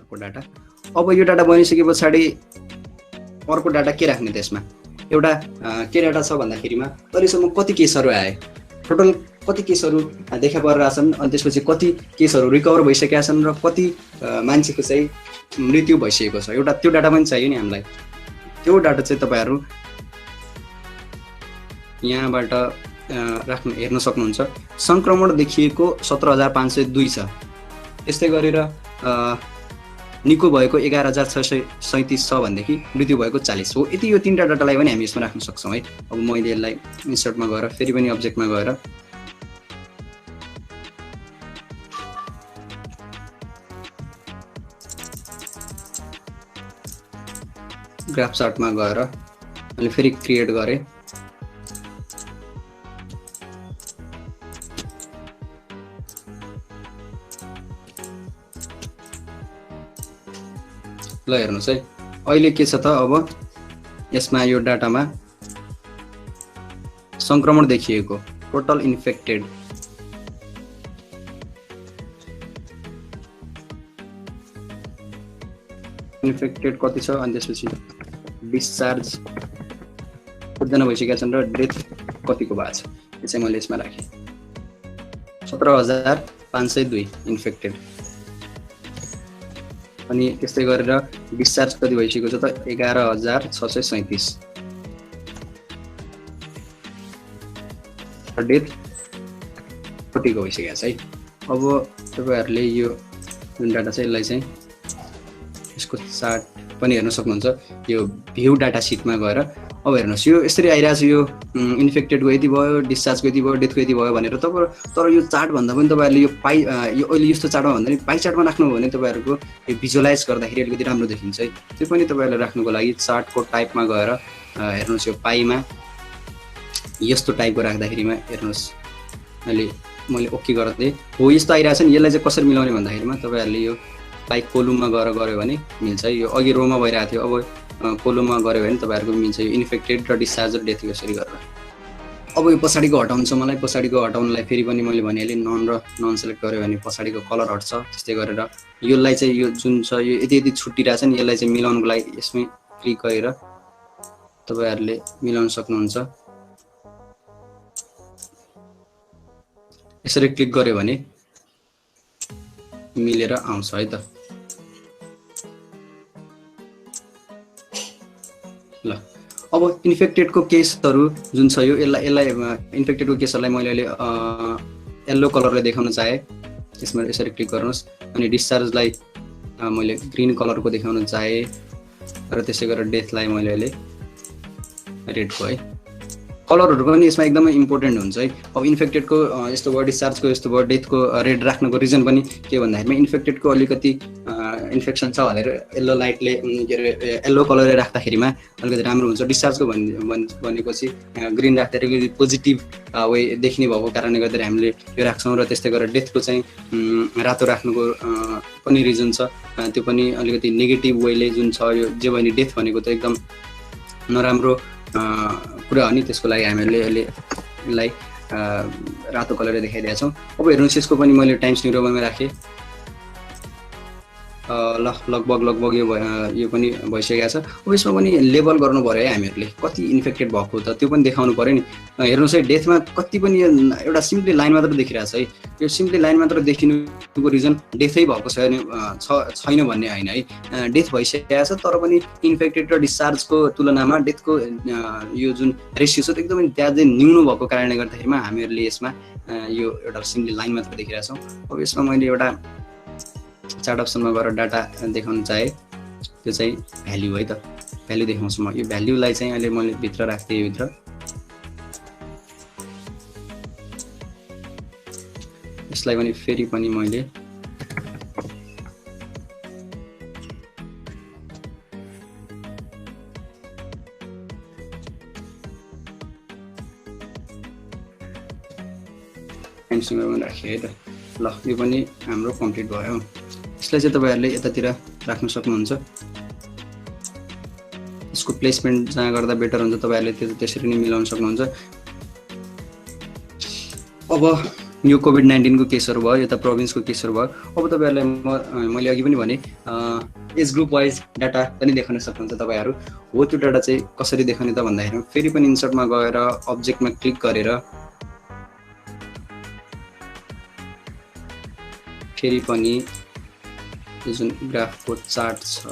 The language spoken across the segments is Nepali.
अर्को डाटा। अब यो डाटा बनिसके पछाडि अर्को डाटा के राख्ने त्यसमा एउटा के डाटा छ भन्दाखेरिमा अहिलेसम्म कति केसहरू आए, टोटल कति केसहरू देखा परिरहेछन्, अनि त्यसपछि कति केसहरू रिकभर भइसकेका छन् र कति मान्छेको चाहिँ मृत्यु भइसकेको छ, एउटा त्यो डाटा पनि चाहियो नि हामीलाई। त्यो डाटा चाहिँ तपाईँहरू यहाँबाट राख्नु हेर्न सक्नुहुन्छ। सङ्क्रमण देखिएको 17,502 छ, त्यस्तै गरेर निको भएको 11,637 छ भनेदेखि मृत्यु भएको 40 हो। यति यो तीनटा डाटालाई पनि हामी यसमा राख्न सक्छौँ है। अब मैले यसलाई इन्सर्टमा गएर फेरि पनि अब्जेक्टमा गएर ग्राफ चार्टमा गएर मैले फेरि क्रिएट गरेँ। ल हेर्नुहोस् है, अहिले के छ त, अब यसमा यो डाटामा सङ्क्रमण देखिएको टोटल इन्फेक्टेड कति छ, अनि त्यसपछि डिस्चार्ज कतिजना भइसकेका छन् र डेथ कतिको भएको छ, यो चाहिँ मैले यसमा राखेँ। 17,502 इन्फेक्टेड, अनि त्यस्तै गरेर डिस्चार्ज कति भइसकेको छ त 11,637 र डेथ कतिको भइसकेको छ है। अब तपाईँहरूले यो जुन डाटा छ यसलाई चाहिँ यसको चार्ट पनि हेर्न सक्नुहुन्छ यो भ्यू डाटा सिटमा गएर। अब हेर्नुहोस् यो यसरी आइरहेको छ, यो इन्फेक्टेडको यति भयो, डिस्चार्जको यति भयो, डेथको यति भयो भनेर। तर यो चार्ट भन्दा पनि तपाईँहरूले यो यो अहिले यस्तो चार्टमा भन्दा पनि पाई चार्टमा राख्नु हो भने तपाईँहरूको यो भिजुअलाइज गर्दाखेरि अलिकति राम्रो देखिन्छ है। त्यो पनि तपाईँहरूले राख्नुको लागि चार्टको टाइपमा गएर हेर्नुहोस्, यो पाईमा यस्तो टाइपको राख्दाखेरिमा हेर्नुहोस् अहिले मैले ओके गरिदिएँ हो, यस्तो आइरहेको छ नि। यसलाई चाहिँ कसरी मिलाउने भन्दाखेरिमा तपाईँहरूले यो पाई कोलुममा गएर गऱ्यो भने मिल्छ है। यो अघि रोमा भइरहेको थियो, अब कोलुममा गऱ्यो भने तपाईँहरूको मिल्छ यो इन्फेक्टेड र डिस्चार्ज र डेथ यसरी गरेर। अब यो पछाडिको हटाउनु छ मलाई, पछाडिको हटाउनलाई फेरि पनि मैले भनिहालेँ नन र नन सेलेक्ट गऱ्यो भने पछाडिको कलर हट्छ। त्यस्तै गरेर यसलाई चाहिँ यो जुन छ यो यति छुट्टिरहेछ नि, यसलाई चाहिँ मिलाउनुको लागि यसमै क्लिक गरेर तपाईँहरूले मिलाउन सक्नुहुन्छ। यसरी क्लिक गऱ्यो भने मिलेर आउँछ है त। ल अब इन्फेक्टेडको केसहरू जुन छ यो यसलाई इन्फेक्टेडको केसहरूलाई मैले अहिले येल्लो कलरले देखाउन चाहेँ। यसमा यसरी क्लिक गर्नुहोस्, अनि डिस्चार्जलाई मैले ग्रिन कलरको देखाउन चाहेँ र त्यसै गरेर डेथलाई मैले अहिले रेडको है। कलरहरू पनि यसमा एकदमै इम्पोर्टेन्ट हुन्छ है। अब इन्फेक्टेडको यस्तो भयो, डिस्चार्जको यस्तो भयो, डेथको रेड राख्नुको रिजन पनि के भन्दाखेरिमा इन्फेक्टेडको अलिकति इन्फेक्सन छ भनेर येल्लो लाइटले के अरे येल्लो कलरले राख्दाखेरिमा अलिकति राम्रो हुन्छ। डिस्चार्जको भनेपछि ग्रिन राख्दाखेरि पोजिटिभ वे देखिने भएको कारणले गर्दाखेरि हामीले यो राख्छौँ। र त्यस्तै गरेर डेथको चाहिँ रातो राख्नुको पनि रिजन छ, त्यो पनि अलिकति नेगेटिभ वेले जुन छ यो जे भने डेथ भनेको त एकदम नराम्रो कुरा हो नि, त्यसको लागि हामीले अहिले यसलाई रातो कलरले देखाइदिएका छौँ। अब हेर्नुहोस् यसको पनि मैले टाइम्स न्यू रोमनमा राखेँ। ल लगभग यो पनि भइसकेको छ। अब यसमा पनि लेबल गर्नु पऱ्यो है हामीहरूले कति इन्फेक्टेड भएको त त्यो पनि देखाउनु पऱ्यो नि। हेर्नुहोस् है डेथमा कति पनि एउटा सिम्पली लाइन मात्र देखिरहेको छ है। यो सिम्पली लाइन मात्र देखिनुको रिजन डेथै भएको छैन भन्ने होइन है, डेथ भइसकेको छ तर पनि इन्फेक्टेड र डिस्चार्जको तुलनामा डेथको यो जुन रेसियो छ एकदमै ज्यादै न्यून भएको कारणले गर्दाखेरिमा हामीहरूले यसमा यो एउटा सिम्पली लाइन मात्र देखिरहेको छौँ। अब यसमा मैले एउटा चार्ट अप्सनमा गएर डाटा देखाउन चाहेँ, त्यो चाहिँ भ्याल्यु है त, भ्याल्यु देखाउँछु म। यो भ्याल्युलाई चाहिँ अहिले मैले भित्र राख्थेँ, यो भित्र यसलाई पनि फेरि पनि मैले राखेँ है त। ल यो पनि हाम्रो कम्प्लिट भयो। यसलाई चाहिँ तपाईँहरूले यतातिर राख्न सक्नुहुन्छ। यसको प्लेसमेन्ट जहाँ गर्दा बेटर हुन्छ तपाईँहरूले त्यसरी नै मिलाउन सक्नुहुन्छ। अब यो कोभिड-19 को केसहरु भयो, यता प्रोभिन्सको केसहरु भयो। अब तपाईहरुलाई मैले अघि पनि भने एज ग्रुप वाइज डाटा पनि देखाउन सक्नुहुन्छ तपाईहरु। हो त्यो डाटा चाहिँ कसरी देखाउने त भन्दाखेरि फेरि पनि इन्सर्टमा गएर अब्जेक्टमा क्लिक गरेर फेरि पनि यो जुन ग्राफको चार्ट छ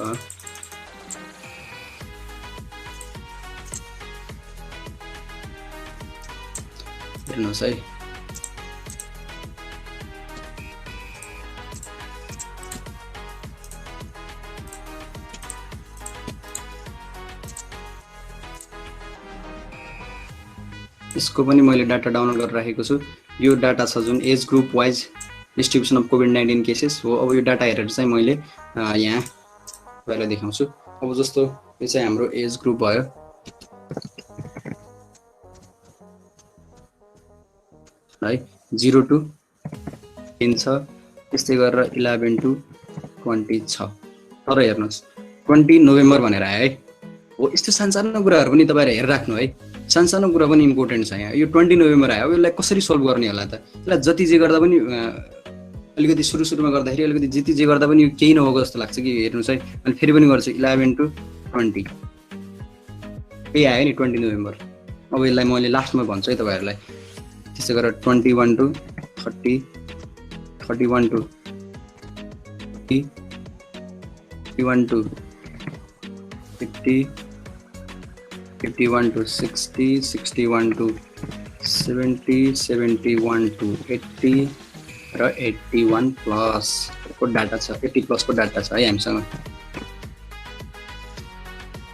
हेर्नुस् है। यसको पनि मैले डाटा डाउनलोड गरेर राखेको छु। यो डाटा छ जुन age group wise distribution of COVID-19 cases हो। अब यो डाटा हेरेर चाहिँ मैले यहाँ तपाईलाई देखाउँछु। अब जस्तो यो चाहिँ हाम्रो एज ग्रुप भयो है, 0 to 10 छ, त्यस्तै गरेर 11 to 20 छ। तर हेर्नुस् 20 नोभेम्बर भनेर आयो है। हो यस्तो सानसानो कुराहरु पनि तपाईहरु हेरेर राख्नु है। सानसानो कुरा पनि इम्पोर्टेन्ट छ यहाँ। यो 20 नोभेम्बर आयो, यसलाई कसरी सल्भ गर्ने होला त? यसलाई जति जे गर्दा पनि अलिकति सुरुमा गर्दाखेरि अलिकति जति जे गर्दा पनि यो केही नभएको जस्तो लाग्छ कि हेर्नुस् है। अनि फेरि पनि गर्छु 11 to 20 यही आयो नि 20 नोभेम्बर। अब यसलाई मैले लास्टमा भन्छु है तपाईहरुलाई। त्यसै गरेर 21 to 30, 31 to 50, 51 to 50, 51 to 60, 61 to 70, 71 to 80 र 81 प्लस को डाटा छ। 80 प्लस को डाटा छ है हामीसँग।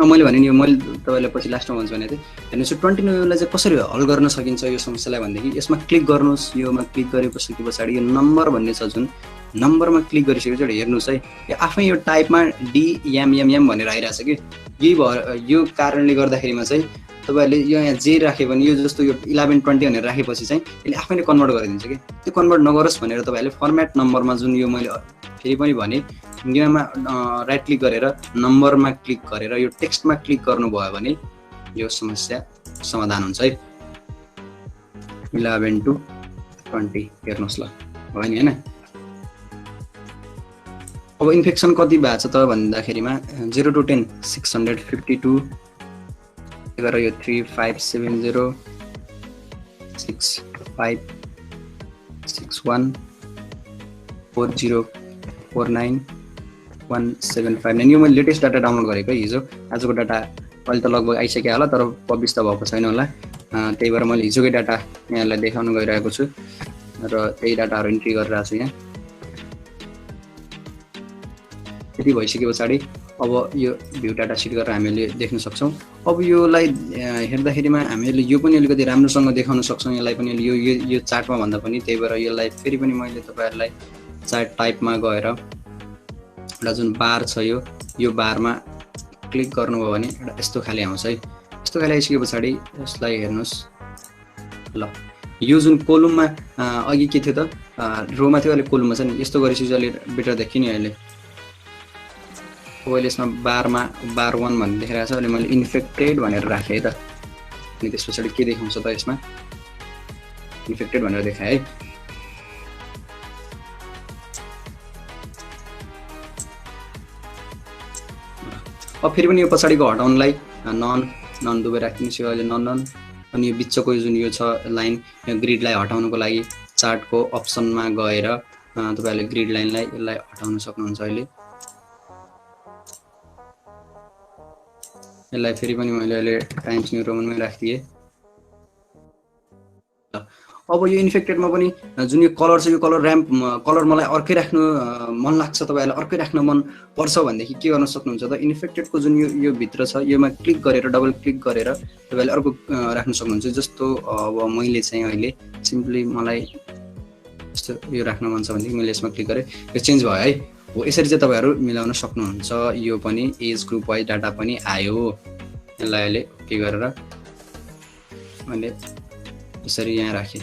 मैले भने नि यो मैले तपाईलाई पछि लास्टमा भन्छु भने चाहिँ हेर्नुस् 20 नोभेम्बरलाई चाहिँ कसरी हल गर्न सकिन्छ यो समस्यालाई भन्देखि यसमा क्लिक गर्नुस्। योमा क्लिक गरेपछि पछाडी यो नम्बर भन्ने छ जुन नम्बरमा क्लिक गरिसकेपछि हेर्नुस् है। यो आफै यो टाइपमा DMMM भनेर आइराछ कि यही यो कारणले गर्दाखेरिमा चाहिँ तपाईहरुले यो यहाँ जे राखे पनि यो जस्तो यो 11 20 भनेर राखेपछि चाहिँ यसले आफै नै कन्भर्ट गरिदिन्छ कि। त्यो कन्भर्ट नगरोस् भनेर तपाईहरुले फर्मेट नम्बरमा जुन यो मैले फेरि पनि भने योमा राइट क्लिक गरेर नम्बरमा क्लिक गरेर यो टेक्स्टमा क्लिक गर्नुभयो भने यो समस्या समाधान हुन्छ है। 11 to 20 हेर्नुस् ल भयो नि हैन। अब इन्फेक्सन कति भएको छ त भन्दाखेरिमा 0 to 10 652 गरेर यो 3570 65 61 40 49 1759 यो मैले लेटेस्ट डाटा डाउनलोड गरेको हिजो। आजको डाटा अहिले त लगभग आइसक्यो होला तर पब्लिस त भएको छैन होला। त्यही भएर मैले हिजोकै डाटा यहाँलाई देखाउन गइरहेको छु र त्यही डाटाहरु इन्ट्री गरिरहेको छु यहाँ। यति भइसके पछाडी अब यो भ्यू डाटा सिट गरेर हामीले देख्न सक्छौं। अब योलाई हेर्दाखेरिमा हामीले यो पनि अलिकति राम्रोसँग देखाउन सक्छौं। यसलाई पनि यो चार्टमा भन्दा पनि त्यही भएर यसलाई फेरि पनि मैले तपाईहरुलाई चार्ट टाइपमा गएर एउटा जुन बार छ यो बारमा क्लिक गर्नुभयो भने एउटा यस्तो खाली आउँछ है। यस्तो खाली आइसके पछाडी यसलाई हेर्नुस् ल। यो जुन कोलममा अघि के थियो त रोमा थियो अहिले कोलममा छ नि। यस्तो गरेपछि अलि बेटर देखिने अहिले। अब अहिले यसमा बारमा बार 1 भन्ने देखाइरहेको छ। अनि मैले इन्फेक्टेड भनेर राखेँ है त। अनि त्यसपछि के देखाउँछ त यसमा इन्फेक्टेड भनेर देखाए है। अब फेरि पनि यो पछाडीको हटाउनलाई नन दुवै राखिदिनुस् यो अहिले नन। अनि यो बिचको जुन यो छ लाइन यो ग्रिडलाई हटाउनको लागि चार्टको अप्सनमा गएर तपाईहरुले ग्रिड लाइनलाई यसलाई हटाउन सक्नुहुन्छ अहिले। यसलाई फेरि पनि मैले अहिले टाइम्स न्यू रोमनमै राखिदिए। अब यो इन्फेक्टेडमा पनि जुन यो कलर छ यो कलर मलाई अर्कै राख्नु मन लाग्छ तपाईहरुलाई अर्कै राख्न मन पर्छ भनेदेखि के गर्न सक्नुहुन्छ त इन्फेक्टेडको जुन यो भित्र छ योमा क्लिक गरेर डबल क्लिक गरेर तपाईहरुले अर्को राख्न सक्नुहुन्छ। जस्तो अब मैले चाहिँ अहिले सिम्पली मलाई जस्तो यो राख्न मन छ भनेदेखि मैले यसमा क्लिक गरे यो चेन्ज भयो है। हो यसरी चाहिँ तपाईहरु मिलाउन सक्नुहुन्छ। यो पनि एज ग्रुप वाइज डाटा पनि आयो। यसलाई अहिले के गरेर मैले यसरी यहाँ राखे।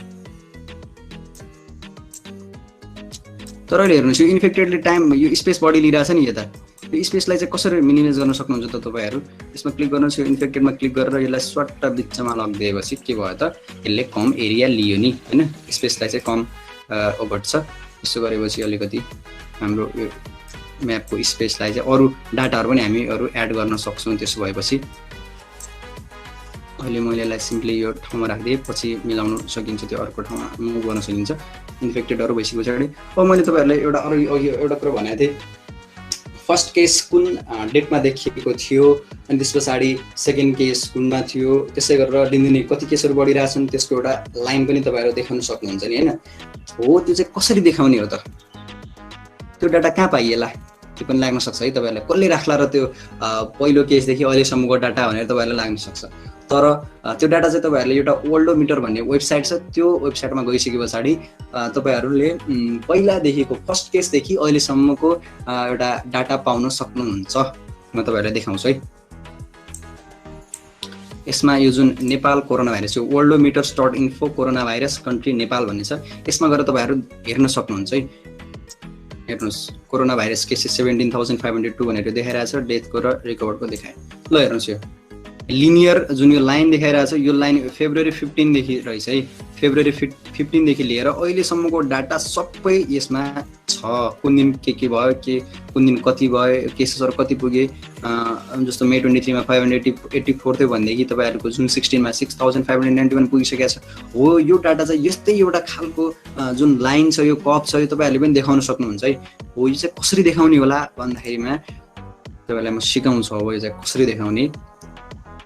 तर अहिले हेर्नुस् यो इन्फेक्टेडले टाइम यो स्पेस बढी लिइराछ नि यता। यो स्पेसलाई चाहिँ कसरी मिनिमाइज गर्न सक्नुहुन्छ त तपाईहरु यसमा क्लिक गर्नुहोस् यो इन्फेक्टेडमा क्लिक गरेर यसलाई स्वाट बिचमा लगिदिएपछि के भयो त यसले कम एरिया लियो नि हैन स्पेसलाई चाहिँ कम ओगट्छ यसो गरेपछि अलिकति हाम्रो यो म्यापको स्पेसलाई चाहिँ अरु डाटाहरु पनि हामी अरु एड गर्न सक्छौं त्यसो भएपछि अहिले मैले यसलाई सिम्पली यो ठाउँमा राख्दिए पछि मिलाउन सकिन्छ त्यो अर्को ठाउँमा मुभ गर्न सकिन्छ इन्फेक्टेडहरु भइसकेपछि अब मैले तपाईहरुलाई एउटा कुरा भनेको थिए फर्स्ट केस कुन डेटमा देखिएको थियो अनि त्यसपछि सेकेन्ड केस कुनमा थियो त्यसै गरेर दिनदिनै कति केसहरु बढिरहेछन् त्यसको एउटा लाइन पनि तपाईहरु देखाउन सक्नुहुन्छ नि हैन हो त्यो चाहिँ कसरी देखाउने हो त त्यो डाटा कहाँ पाइएला त्यो पनि लाग्न सक्छ है तपाईहरुलाई कसले राख्ला र त्यो पहिलो केस देखि अहिले सम्मको डाटा भनेर तपाईहरुलाई लाग्न सक्छ तर त्यो डाटा चाहिँ तपाईहरुले एउटा वर्ल्डोमिटर भन्ने वेबसाइट छ त्यो वेबसाइटमा गइसकेपछि तपाईहरुले पहिला देखिको फर्स्ट केस देखि अहिले सम्मको एउटा डाटा पाउन सक्नुहुन्छ म तपाईहरुलाई देखाउँछु है यसमा यो जुन नेपाल कोरोना भाइरस यो worldometers.info corona virus country Nepal भन्ने छ यसमा गएर तपाईहरु हेर्न सक्नुहुन्छ है हेर्नुस् कोरोना भाइरस केसेस 17502 भनेर देखाइरहेछ डेथको र रिकभरको देखाए ल हेर्नुस् यो लिनियर जुन यो लाइन देखाइरहेछ यो लाइन फेब्रुअरी 15 देखि रहेछ है फेब्रुअरी 15 देखि लिएर अहिले सम्मको डाटा सबै यसमा छ कुन दिन के भयो के कुन दिन कति भयो केसेसहरु कति पुगे जस्तो मे 23 मा 584 थियो भन्देखि तपाईहरुको जुन 16 मा 6591 पुगिसकेको छ हो यो डाटा चाहिँ यस्तै एउटा खालको जुन लाइन छ यो कर्भ छ यो तपाईहरुले पनि देखाउन सक्नुहुन्छ है हो यो चाहिँ कसरी देखाउने होला भन्दाखेरिमा तपाईहरुलाई म सिकाउँछु अब यो चाहिँ कसरी देखाउने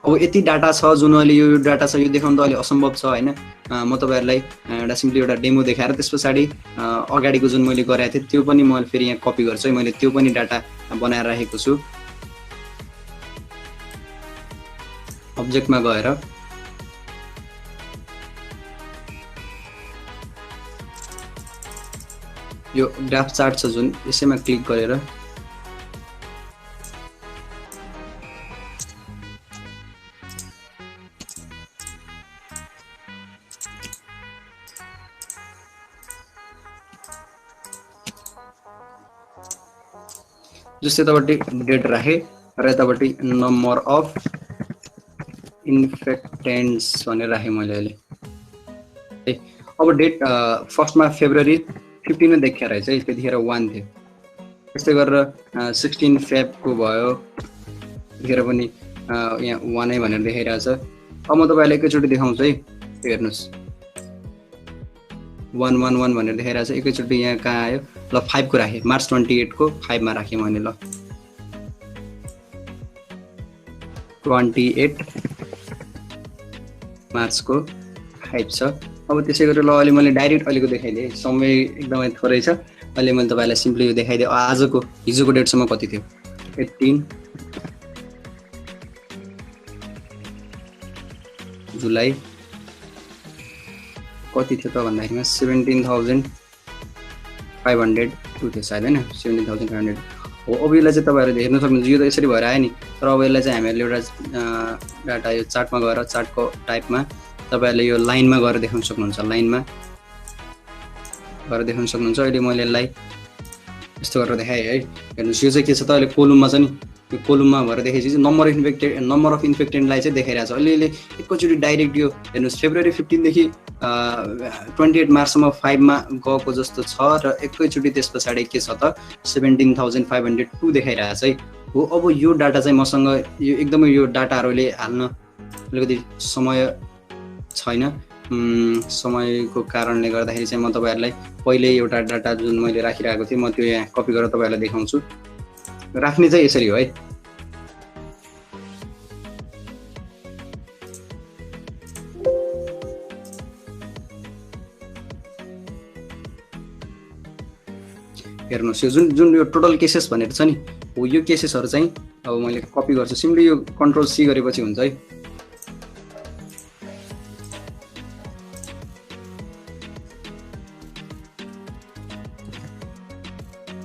अब यति डाटा छ जुन अहिले यो डाटा छ यो देखाउन त अलि असम्भव छ हैन म तपाईहरुलाई एउटा सिम्पली एउटा डेमो देखाएर त्यसपछि अगाडिको जुन मैले गरेको थिए त्यो पनि म फेरि यहाँ कपी गर्छु है मैले त्यो पनि डाटा बनाएर राखेको छु अब्जेक्टमा गएर यो ग्राफ चार्ट छ जुन यसैमा क्लिक गरेर जस्तै यतापट्टि डेट राखे र यतापट्टि नम्बर अफ इन्फेक्टेन्ट्स भनेर राखेँ मैले अहिले अब डेट फर्स्टमा फेब्रुअरी 15 मा देखिया रहेछ है त्यतिखेर 1 थियो त्यस्तै गरेर 16 फेब्रुअरीको भयो त्यतिखेर पनि यहाँ 1 नै भनेर देखाइरहेछ अब म तपाईहरुलाई एकैचोटी देखाउँछु है हेर्नुस् 111 भनेर देखाइरहेछ एकैचोटी यहाँ कहाँ आयो ल 5 को राखे मार्च 28 को 5 मा राखे मैले ल 28 मार्च को 5 छ अब त्यसै गरेर ल अहिले मैले डाइरेक्ट अहिलेको देखाइदिए समय एकदमै थोरै छ अहिले मैले तपाईहरुलाई सिम्पली यो देखाइदिए आजको हिजोको डेट सम्म कति थियो 18 जुलाई कति थियो त भन्दाखेरि 17502 थियो सायद हैन 17500 हो अब यसलाई चाहिँ तपाईहरुले हेर्न सक्नुहुन्छ यो त यसरी भएर आयो नि तर अब यसलाई चाहिँ हामीले एउटा डाटा यो चार्टमा गएर चार्टको टाइपमा तपाईहरुले यो लाइनमा गएर देखाउन सक्नुहुन्छ लाइनमा गएर देखाउन सक्नुहुन्छ अहिले मैले यसलाई यस्तो गरेर देखाए है हेर्नुस् यो चाहिँ के छ त अहिले कोलममा छ नि यो कोलममा भएर देखाइसकेपछि नम्बर अफ इन्फेक्टेन्टलाई चाहिँ देखाइरहेछ अहिले एकैचोटी डाइरेक्ट यो हेर्नुस् फेब्रुअरी 15 देखि 28 मार्चसम्म 5 मा गएको जस्तो छ र एकैचोटी त्यसपछि के छ त 17502 देखाइरहेछ है हो अब यो डाटा चाहिँ मसँग यो एकदमै यो डाटाहरुले हाल्न अलिकति समय छैन समयको कारणले गर्दाखेरि चाहिँ म तपाईहरुलाई पहिले एउटा डाटा जुन मैले राखिरहेको थिए म त्यो यहाँ कपी गरेर तपाईहरुलाई देखाउँछु राख्ने चाहिँ यसरी हो है हेर्नुस् यो जुन यो टोटल केसेस भनेर छ नि हो यो केसेसहरु चाहिँ अब मैले कपी गर्छु सिम्पली यो कन्ट्रोल सी गरेपछि हुन्छ है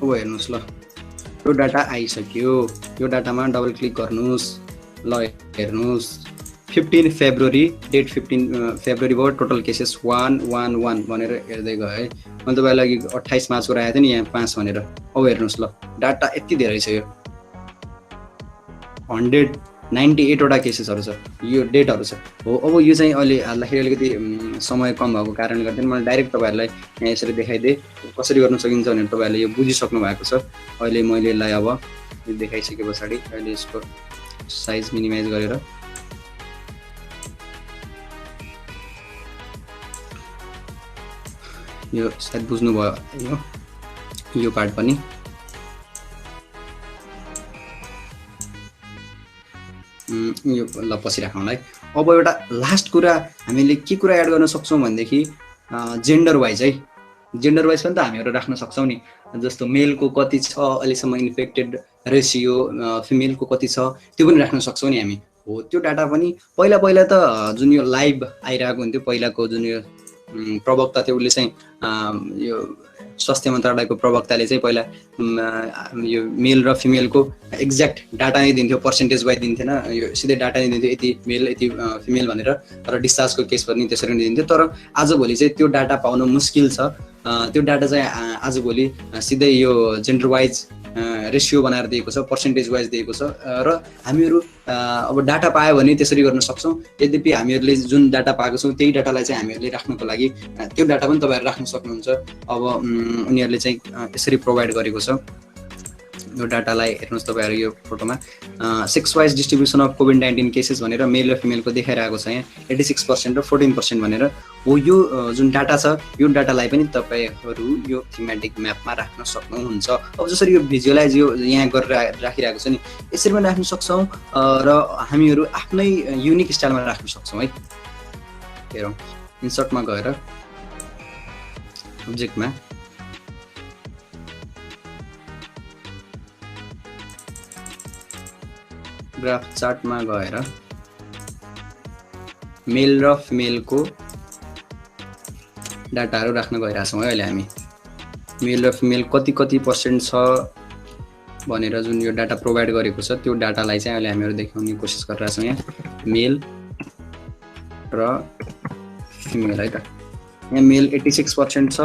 अब हेर्नुस् ल यो डाटा आइसक्यो यो डाटामा डबल क्लिक गर्नुस् ल हेर्नुस् 15 फेब्रुअरी डेट 15 फेब्रुअरी भयो टोटल केसेस 111 भनेर हेर्दै गयो है मैले तपाईहरुलाई 28 मार्चको राखेको थिएँ नि यहाँ 5 भनेर अब हेर्नुस् ल डाटा यति धेरै छ यो 198 वटा केसेसहरू छ, यो डेटहरू छ हो। अब यो चाहिँ अहिले हाल्दाखेरि अलिकति समय कम भएको कारणले गर्दा मैले डाइरेक्ट तपाईँहरूलाई यहाँ यसरी देखाइदिएँ कसरी गर्न सकिन्छ भनेर तपाईँहरूले यो बुझिसक्नु भएको छ। अहिले मैले यसलाई अब देखाइसके पछाडि अहिले यसको साइज मिनिमाइज गरेर यो सायद बुझ्नुभयो यो पार्ट पनि। यो ल पछि राखौँलाई। अब एउटा लास्ट कुरा हामीले के कुरा एड गर्न सक्छौँ भनेदेखि जेन्डर वाइज है, जेन्डर वाइज पनि त हामीहरू राख्न सक्छौँ नि। जस्तो मेलको कति छ अहिलेसम्म इन्फेक्टेड रेसियो, फिमेलको कति छ त्यो पनि राख्न सक्छौँ नि हामी हो। त्यो डाटा पनि पहिला पहिला त जुन यो लाइभ आइरहेको हुन्थ्यो, पहिलाको जुन यो प्रवक्ता थियो उसले चाहिँ यो स्वास्थ्य मन्त्रालयको प्रवक्ताले चाहिँ पहिला यो मेल र फिमेलको एक्ज्याक्ट डाटा नै दिन्थ्यो, पर्सेन्टेज वाइज दिन्थेन, यो सिधै डाटा नै दिन्थ्यो यति मेल यति फिमेल भनेर, र डिस्चार्जको केस पनि त्यसरी नै दिन्थ्यो। तर आजभोलि चाहिँ त्यो डाटा पाउन मुस्किल छ। त्यो डाटा चाहिँ आजभोलि सिधै यो जेन्डर वाइज रेसियो बनाएर दिएको छ, पर्सेन्टेज वाइज दिएको छ, र हामीहरू अब डाटा पायो भने त्यसरी गर्न सक्छौँ। यद्यपि हामीहरूले जुन डाटा पाएको छौँ त्यही डाटालाई चाहिँ हामीहरूले राख्नको लागि त्यो डाटा पनि तपाईँहरू राख्न सक्नुहुन्छ। अब उनीहरूले चाहिँ यसरी प्रोभाइड गरेको छ यो डाटालाई। हेर्नुहोस् तपाईँहरू यो फोटोमा sex wise distribution of COVID-19 cases भनेर मेल र फिमेलको देखाइरहेको छ यहाँ 86% र 14% भनेर हो। यो जुन डाटा छ यो डाटालाई पनि तपाईँहरू यो थीमेटिक म्यापमा राख्न सक्नुहुन्छ। अब जसरी यो भिजुअलाइज यो यहाँ गरेर राखिरहेको छ नि यसरी पनि राख्न सक्छौँ, र हामीहरू आफ्नै युनिक स्टाइलमा राख्न सक्छौँ है। हेरौँ इन्सर्टमा गएर सब्जेक्टमा ग्राफ चार्टमा गएर मेल र फिमेलको डाटाहरू राख्न गइरहेछौँ है अहिले हामी। मेल र फिमेल कति % छ भनेर जुन यो डाटा प्रोभाइड गरेको छ त्यो डाटालाई चाहिँ अहिले हामीहरू देखाउने कोसिस गरिरहेछौँ यहाँ मेल र फिमेल है त। यहाँ मेल 86% छ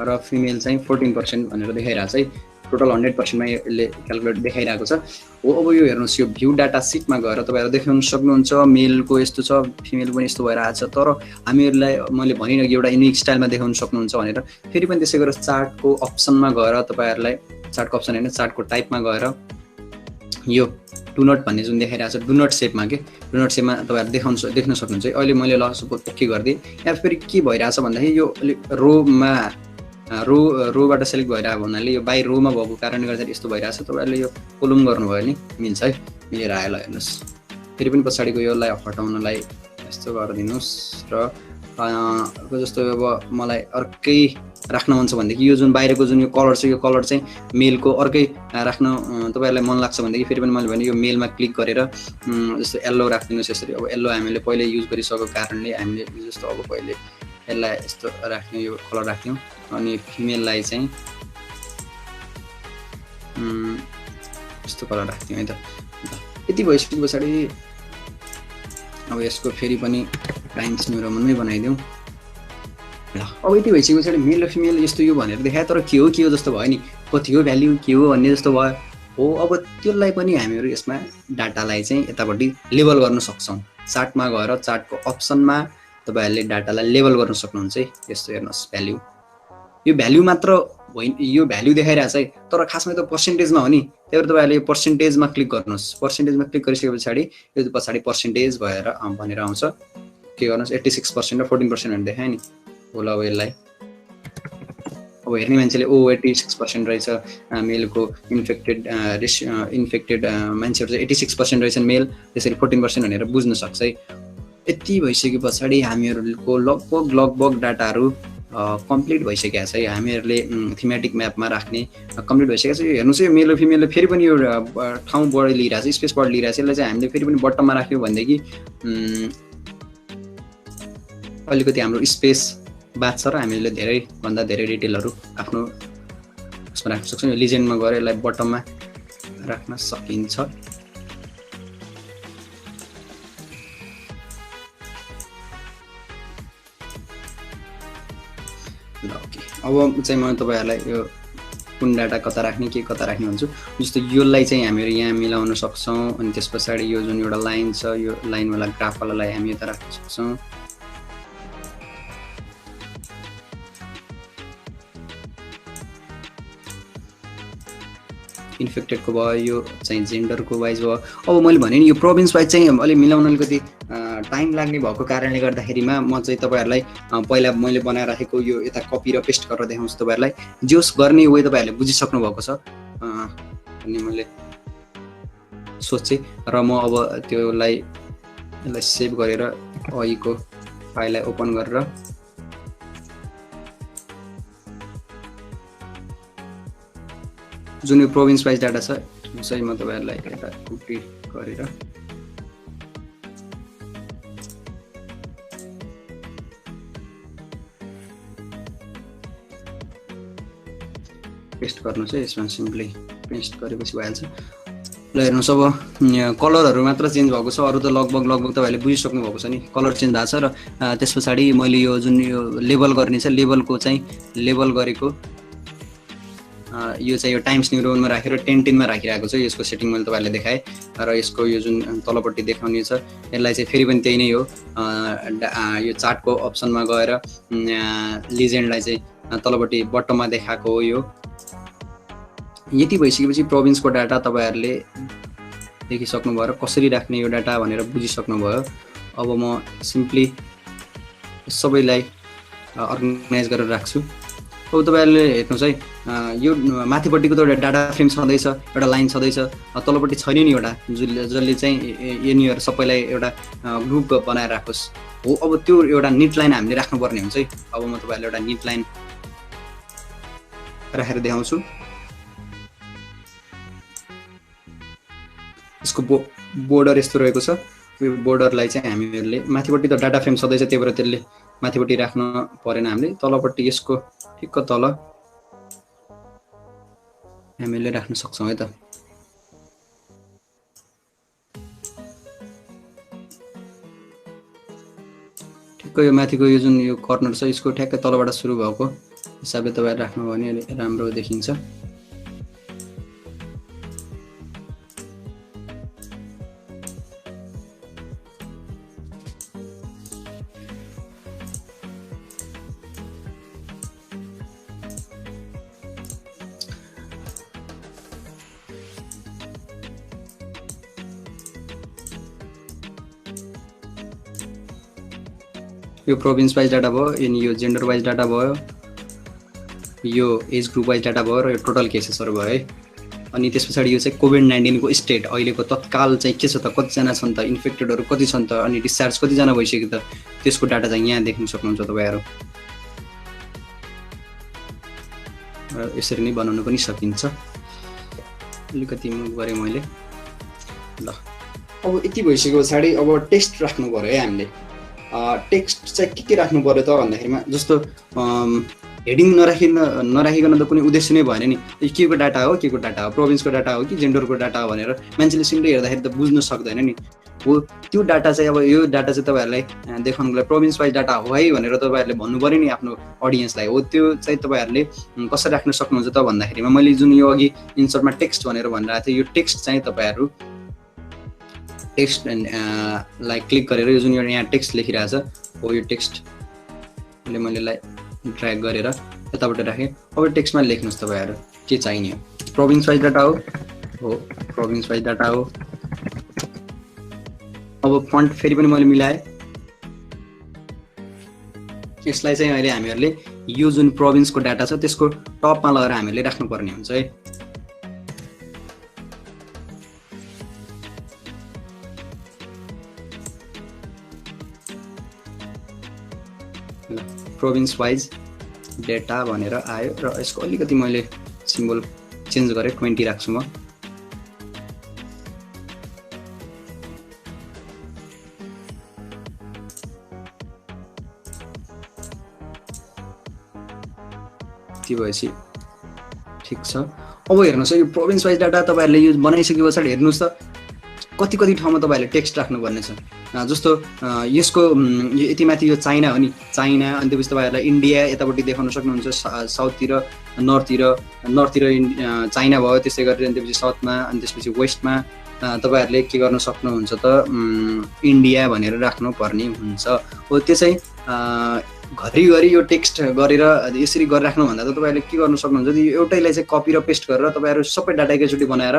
र फिमेल चाहिँ 14% भनेर देखाइरहेको छ है। टोटल 100%मा यसले क्यालकुलेट देखाइरहेको छ हो। अब यो हेर्नुहोस् यो भ्यू डाटा सिटमा गएर तपाईँहरू देखाउन सक्नुहुन्छ मेलको यस्तो छ, फिमेल पनि यस्तो भएर आएको छ, तर हामीहरूलाई मैले भनिनँ कि एउटा युनिक स्टाइलमा देखाउन सक्नुहुन्छ भनेर। फेरि पनि त्यसै गरेर चार्टको अप्सनमा गएर तपाईँहरूलाई चार्टको अप्सन होइन चार्टको टाइपमा गएर यो डु नट भन्ने जुन देखाइरहेको छ डु नट सेपमा के डु नट सेपमा तपाईँहरू देख्न सक्नुहुन्छ। अहिले मैले ल सपोज ओके गरिदिएँ। यहाँ फेरि के भइरहेछ भन्दाखेरि यो अलिक रोमा रोबाट सेलेक्ट भइरहेको हुनाले यो बाई रोमा भएको कारणले गर्दाखेरि यस्तो भइरहेछ। तपाईँहरूले यो कोलम गर्नुभयो भने मिल्छ है, मिलेर आयो। ल हेर्नुहोस् फेरि पनि पछाडिको योलाई हटाउनलाई यस्तो गरिदिनुहोस्। र जस्तो अब मलाई अर्कै राख्न मन छ भनेदेखि यो जुन बाहिरको जुन यो कलर छ यो कलर चाहिँ मेलको अर्कै राख्न तपाईँहरूलाई मन लाग्छ भनेदेखि फेरि पनि मैले भने यो मेलमा क्लिक गरेर जस्तो येल्लो राखिदिनुहोस् यसरी। अब येल्लो हामीले पहिले युज गरिसकेको कारणले हामीले जस्तो अब पहिले यसलाई यस्तो राख्यौँ, यो कलर राख्यौँ, अनि फिमेललाई चाहिँ यस्तो कलर राख्थ्यौँ है त। यति भइसके पछाडि अब यसको फेरि पनि टाइम्स न्यू रोमनमै बनाइदिउँ। ल अब यति भइसके पछाडि मेल र फिमेल यस्तो यो भनेर देखायो, तर के हो जस्तो भयो नि, कति हो भ्याल्यु के हो भन्ने जस्तो भयो हो। अब त्यसलाई पनि हामीहरू यसमा डाटालाई चाहिँ यतापट्टि लेबल गर्न सक्छौँ। चार्टमा गएर चार्टको अप्सनमा तपाईँहरूले डाटालाई लेबल गर्न सक्नुहुन्छ है। यस्तो हेर्नुहोस् भ्याल्यु, यो भ्याल्यु मात्र होइन, यो भ्याल्यु देखाइरहेछ है, तर खासमा त पर्सेन्टेजमा हो नि। त्यही भएर तपाईँहरूले यो पर्सेन्टेजमा क्लिक गर्नुहोस्। पर्सेन्टेजमा क्लिक गरिसके पछाडि यो पछाडि पर्सेन्टेज भएर भनेर आउँछ। के गर्नुहोस् 86% र 14% भनेर देखायो नि। होला अब यसलाई अब हेर्ने मान्छेले 86% रहेछ मेलको इन्फेक्टेड मान्छेहरू चाहिँ 86% रहेछन् मेल, त्यसरी 14% भनेर बुझ्न सक्छ है। यति भइसके पछाडि हामीहरूको लगभग डाटाहरू कम्प्लिट भइसकेको छ है। हामीहरूले थीमेटिक म्यापमा राख्ने कम्प्लिट भइसकेको छ। हेर्नुहोस् यो मेल र फिमेलले फेरि पनि यो ठाउँ बढी लिइरहेको छ, स्पेस बढी लिइरहेको छ। यसलाई चाहिँ हामीले फेरि पनि बटममा राख्यौँ भनेदेखि अलिकति हाम्रो स्पेस बाँच्छ र हामीले धेरैभन्दा धेरै डिटेलहरू आफ्नो उसमा राख्न सक्छौँ। यो लिजेन्डमा गएर यसलाई बटममा राख्न सकिन्छ। ल ओके, अब चाहिँ म तपाईँहरूलाई यो कुन डाटा कता राख्ने के कता राख्ने भन्छु। जस्तो योलाई चाहिँ हामीहरू यहाँ मिलाउन सक्छौँ अनि त्यस पछाडि यो जुन एउटा लाइन छ यो लाइनवाला ग्राफवालालाई हामी यता राख्न सक्छौँ। इन्फेक्टेडको भयो, यो चाहिँ जेन्डरको वाइज भयो। अब मैले भने नि यो प्रोभिन्स वाइज चाहिँ अलि मिलाउन अलिकति टाइम लाग्ने भएको कारणले गर्दाखेरिमा म चाहिँ तपाईँहरूलाई पहिला मैले बनाएर राखेको यो यता कपी र पेस्ट गरेर देखाउँछु तपाईँहरूलाई। जोस गर्ने वे तपाईँहरूले बुझिसक्नु भएको छ अनि मैले सोचेँ र म अब त्यसलाई सेभ गरेर अहिलेको फाइललाई ओपन गरेर जुन यो प्रोभिन्स वाइज डाटा छ सही म तपाईँहरूलाई यता कपी गरेर पेस्ट गर्नु चाहिँ यसमा सिम्पली पेस्ट गरेपछि भइहाल्छ। ल हेर्नुहोस् अब कलरहरू मात्र चेन्ज भएको छ, अरू त लगभग तपाईँहरूले बुझिसक्नु भएको छ नि कलर चेन्ज भएको छ। र त्यस पछाडि मैले यो जुन यो लेबल गर्ने छ लेबलको चाहिँ लेबल गरेको यो चाहिँ यो टाइम्स न्यू रोमनमा राखेर 10 मा राखिरहेको छु। यसको सेटिङ मैले तपाईँलाई देखाएँ र यसको यो जुन तलपट्टि देखाउने छ यसलाई चाहिँ फेरि पनि त्यही नै हो, यो चार्टको अप्सनमा गएर लिजेन्डलाई चाहिँ तलपट्टि बटममा देखाएको हो। यो यति भइसकेपछि प्रोभिन्सको डाटा तपाईँहरूले देखिसक्नुभयो र कसरी राख्ने यो डाटा भनेर बुझिसक्नुभयो। अब म सिम्पली सबैलाई अर्गनाइज गरेर राख्छु। अब तपाईँहरूले हेर्नुहोस् है यो माथिपट्टिको त एउटा डाटा फ्रेम छँदैछ, एउटा लाइन छँदैछ, तलपट्टि छैन नि एउटा जसले चाहिँ यिनीहरू सबैलाई एउटा ग्रुप बनाएर राखोस् हो। अब त्यो एउटा निट लाइन हामीले राख्नुपर्ने हुन्छ है। अब म तपाईँहरूलाई एउटा निट लाइन राखेर देखाउँछु। यसको बोर्डर यस्तो रहेको छ। यो बोर्डरलाई चाहिँ हामीहरूले माथिपट्टि त डाटा फ्रेम छँदैछ त्यही भएर त्यसले माथिपट्टि राख्न परेन, हामीले तलपट्टि यसको ठिक्क तल हामीले राख्न सक्छौँ है त। ठिक्क यो माथिको यो जुन यो कर्नर छ यसको ठ्याक्कै तलबाट सुरु भएको हिसाबले तपाईँहरू राख्नुभयो भने राम्रो देखिन्छ। यो प्रोभिन्स वाइज डाटा भयो, अनि यो जेन्डर वाइज डाटा भयो, यो एज ग्रुप वाइज डाटा भयो र यो टोटल केसेसहरू भयो है। अनि त्यस पछाडि यो चाहिँ कोभिड-19 को स्टेट अहिलेको तत्काल चाहिँ के छ त, कतिजना छन् त, इन्फेक्टेडहरू कति छन् त, अनि डिस्चार्ज कतिजना भइसक्यो त, त्यसको डाटा चाहिँ यहाँ देख्न सक्नुहुन्छ तपाईँहरू। यसरी नै बनाउन पनि सकिन्छ। अलिकति मुभ गरेँ मैले। ल अब यति भइसक्यो पछाडि अब टेक्स्ट राख्नु पर्यो है हामीले। टेक्स्ट चाहिँ के राख्नु पर्यो त भन्दाखेरिमा जस्तो हेडिङ नराखिकन त कुनै उद्देश्य नै भएन नि। के को डाटा हो, के को डाटा हो, प्रोभिन्सको डाटा हो कि जेन्डरको डाटा हो भनेर मान्छेले सिम्पली हेर्दाखेरि त बुझ्न सक्दैन नि। हो त्यो डाटा चाहिँ अब यो डाटा चाहिँ तपाईँहरूलाई देखाउनुको लागि प्रोभिन्स वाइज डाटा हो है भनेर तपाईँहरूले भन्नु पऱ्यो नि आफ्नो अडियन्सलाई। हो त्यो चाहिँ तपाईँहरूले कसरी राख्न सक्नुहुन्छ त भन्दाखेरिमा मैले जुन यो अघि इन्सर्टमा टेक्स्ट भनेर भनिरहेको थिएँ, यो टेक्स्ट चाहिँ तपाईँहरू टेक्स्ट लाई क्लिक गरेर यो जुन यहाँ टेक्स्ट लेखिरहेछ हो यो टेक्स्टले मैले ड्र्याग गरेर यताबाट राखेँ। अब टेक्स्टमा लेख्नुहोस् तपाईँहरू के चाहिने हो। प्रोभिन्स वाइज डाटा हो प्रोभिन्स वाइज डाटा हो। अब फन्ट फेरि पनि मैले मिलाएँ। यसलाई चाहिँ अहिले हामीहरूले यो जुन प्रोभिन्सको डाटा छ त्यसको टपमा लगेर हामीहरूले राख्नुपर्ने हुन्छ है। प्रोभिन्स वाइज डेटा भनेर आयो र यसको अलिकति मैले सिम्बल चेन्ज गरेँ, 20 राख्छु म। त्यो भएपछि ठिक छ। अब हेर्नुहोस् यो प्रोभिन्स वाइज डाटा तपाईँहरूले यो बनाइसके पछाडि हेर्नुहोस् त कति कति ठाउँमा तपाईँहरूले टेक्स्ट राख्नुपर्ने छ। जस्तो यसको यति माथि यो चाइना हो नि, चाइना, अनि त्यसपछि तपाईँहरूलाई इन्डिया यतापट्टि देखाउन सक्नुहुन्छ, साउथतिर, नर्थतिर चाइना भयो, त्यसै गरेर अनि त्यसपछि साउथमा, अनि त्यसपछि वेस्टमा तपाईँहरूले के गर्न सक्नुहुन्छ त इन्डिया भनेर राख्नुपर्ने हुन्छ। हो त्यो चाहिँ घरिघरि यो टेक्स्ट गरेर यसरी गरिराख्नुभन्दा त तपाईँहरूले के गर्न सक्नुहुन्छ, यदि एउटैलाई चाहिँ कपी र पेस्ट गरेर तपाईँहरू सबै डाटा एकैचोटि बनाएर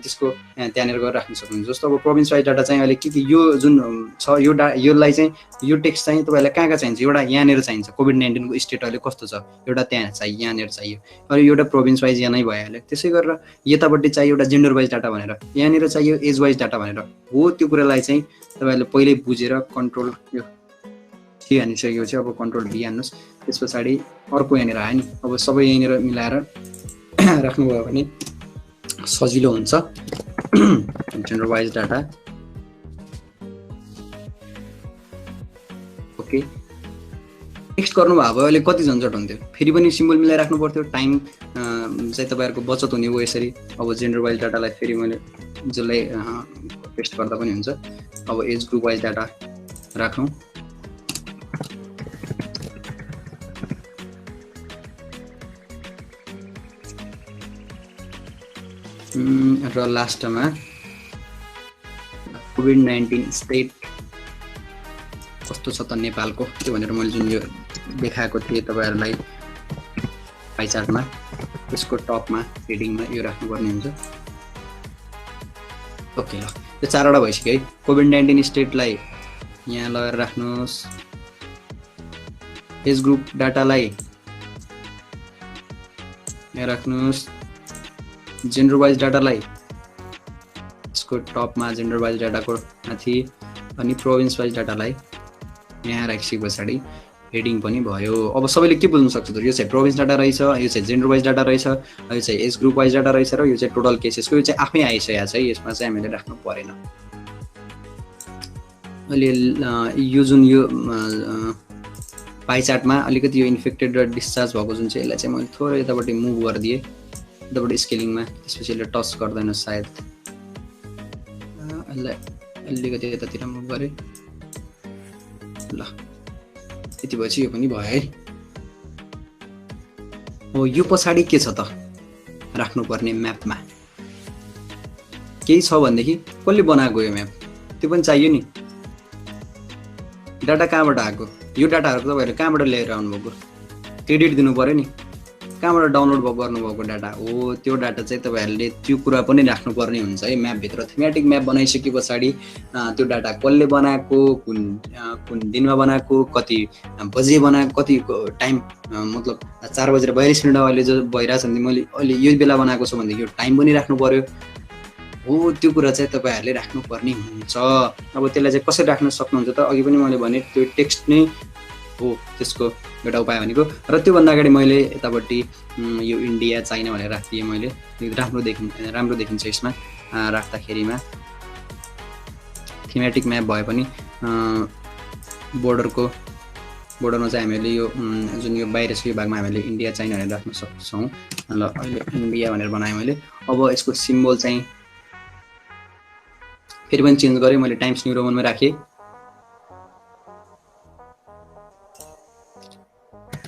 त्यसको त्यहाँनिर गएर राख्न सक्नुहुन्छ। जस्तो अब प्रोभिन्स वाइज डाटा चाहिँ अहिले के यो जुन छ योलाई चाहिँ यो टेक्स्ट चाहिँ तपाईँलाई कहाँ कहाँ चाहिन्छ, एउटा यहाँनिर चाहिन्छ, कोभिड-19 को स्टेट अहिले कस्तो छ, एउटा त्यहाँ चाहियो, यहाँनिर चाहियो, अनि एउटा प्रोभिन्स वाइज यहाँ नै भइहाल्यो। त्यसै गरेर यतापट्टि चाहियो एउटा जेन्डर वाइज डाटा भनेर, यहाँनिर चाहियो एज वाइज डाटा भनेर। हो त्यो कुरालाई चाहिँ तपाईँहरूले पहिल्यै बुझेर कन्ट्रोल यो के हानिसकेपछि अब कन्ट्रोल भी हान्नुहोस्, त्यस पछाडि अर्को यहाँनिर आयो नि, अब सबै यहीँनिर मिलाएर राख्नुभयो भने सजिलो हुन्छ। Gender wise data okay. Text गर्नुभयो भयो, अहिले कति झन्झट हुन्थ्यो, फेरि पनि सिम्बल मिलाइराख्नु पर्थ्यो, टाइम चाहिँ तपाईँहरूको बचत हुने हो यसरी। अब जेन्डर वाइज डाटालाई फेरि मैले जसलाई पेस्ट गर्दा पनि हुन्छ। अब एज ग्रुप वाइज डाटा राखौँ, र लास्टमा कोभिड-19 स्टेट कस्तो छ त नेपालको, त्यो भनेर मैले जुन यो देखाएको थिएँ तपाईँहरूलाई पाइ चार्टमा, त्यसको टपमा हेडिङमा यो राख्नुपर्ने हुन्छ। ओके ल, यो 4वटा भइसक्यो है। कोभिड-19 स्टेटलाई यहाँ लगेर राख्नुहोस्, एज ग्रुप डाटालाई यहाँ राख्नुहोस्, जेन्डर वाइज डाटालाई यसको टपमा जेन्डर वाइज डाटाको माथि, अनि प्रोभिन्स वाइज डाटालाई यहाँ राखिसके पछाडि हेडिङ पनि भयो। अब सबैले के बुझ्नु सक्छ त, यो चाहिँ प्रोभिन्स डाटा रहेछ, यो चाहिँ जेन्डर वाइज डाटा रहेछ, यो चाहिँ एज ग्रुप वाइज डाटा रहेछ, र यो चाहिँ टोटल केसेसको, यो चाहिँ आफै आइसकेको छ है, यसमा चाहिँ हामीले राख्नु परेन। अहिले यो जुन यो पाइ चार्टमा अलिकति यो इन्फेक्टेड र डिस्चार्ज भएको जुन चाहिँ, यसलाई चाहिँ मैले थोरै यतापट्टि मुभ गरिदिएँ, यतापट्टि स्केलिङमा, त्यसपछि यसले टच गर्दैन सायद, यसलाई अलिकति यतातिर मुभ गरेँ। ल यति भएपछि यो पनि भयो है। हो यो पछाडि के छ त राख्नुपर्ने म्यापमा केही छ भनेदेखि कसले बनाएको यो म्याप, त्यो पनि चाहियो नि। डाटा कहाँबाट आएको, यो डाटाहरू तपाईँहरूले कहाँबाट ल्याएर आउनुभएको, क्रेडिट दिनु पऱ्यो नि, कहाँबाट डाउनलोड गर्नुभएको डाटा हो, त्यो डाटा चाहिँ तपाईँहरूले त्यो कुरा पनि राख्नुपर्ने हुन्छ है म्यापभित्र। थीमेटिक म्याप बनाइसके पछाडि त्यो डाटा कसले बनाएको, कुन दिनमा बनाएको, कति बजे बनाएको, कति टाइम, मतलब 4:42 अहिले जो भइरहेछ भने मैले अहिले यो बेला बनाएको छु भनेदेखि यो टाइम पनि राख्नु पर्यो। हो त्यो कुरा चाहिँ तपाईँहरूले राख्नुपर्ने हुन्छ। अब त्यसलाई चाहिँ कसरी राख्न सक्नुहुन्छ त, अघि पनि मैले भने त्यो टेक्स्ट नै हो त्यसको एउटा उपाय भनेको। र त्योभन्दा अगाडि मैले यतापट्टि यो इन्डिया चाइना भनेर राखिदिएँ मैले, राम्रो देखिन्छ यसमा राख्दाखेरिमा। थीमेटिक म्याप भए पनि बोर्डरमा चाहिँ हामीले यो जुन यो बाहिर छ यो भागमा हामीले इन्डिया चाइना भनेर राख्न सक्छौँ। ल अहिले इन्डिया भनेर बनाएँ मैले। अब यसको सिम्बल चाहिँ फेरि पनि चेन्ज गरेँ मैले, टाइम्स न्यू रोमनमा राखेँ।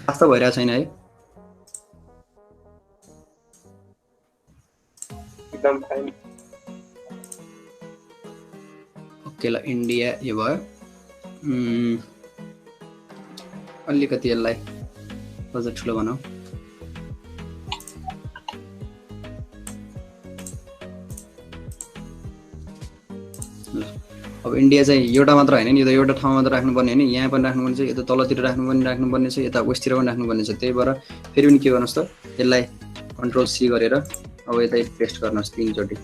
वास्तव भइरहेको छैन है, एकदम फाइन। ओके ल इन्डिया यो भयो। अलिकति यसलाई अझ ठुलो बनाऊ। अब इन्डिया चाहिँ एउटा मात्र होइन नि, यो त एउटा ठाउँमा मात्र राख्नुपर्ने होइन, यहाँ पनि राख्नुपर्ने छ, यो त तलतिर राख्नुपर्ने छ, यता वेस्टतिर पनि राख्नुपर्ने छ। त्यही भएर फेरि पनि के गर्नुहोस् त, यसलाई कन्ट्रोल सी गरेर अब यतै पेस्ट गर्नुहोस् 3 चोटि।